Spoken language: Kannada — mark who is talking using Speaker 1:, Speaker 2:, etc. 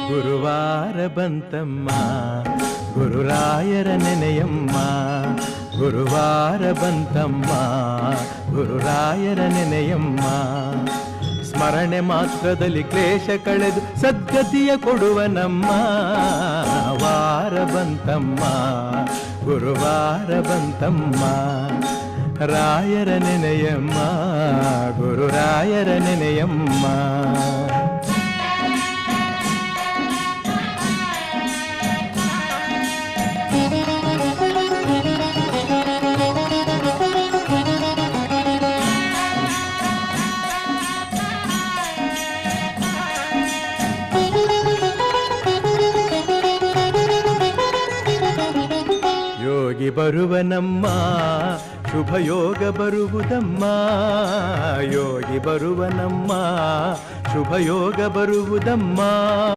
Speaker 1: ಗುರುವಾರ ಬಂತಮ್ಮ ಗುರುರಾಯರ ನೆನೆಯಮ್ಮ. ಗುರುವಾರ ಬಂತಮ್ಮ ಗುರುರಾಯರ ನೆನೆಯಮ್ಮ. ಸ್ಮರಣೆ ಮಾತ್ರದಲ್ಲಿ ಕ್ಲೇಶ ಕಳೆದು ಸದ್ಗತಿಯ ಕೊಡುವ ನಮ್ಮ ವಾರ ಬಂತಮ್ಮ ಗುರುವಾರ ಬಂತಮ್ಮ. ರಾಯರ ನೆನೆಯಮ್ಮ ಗುರುರಾಯರ ನೆನೆಯಮ್ಮ. ಯೋಗಿ ಬರುವನಮ್ಮ ಶುಭ ಯೋಗ ಬರುವುದಮ್ಮ. ಯೋಗಿ ಬರುವನಮ್ಮ ಶುಭ ಯೋಗ ಬರುವುದಮ್ಮ.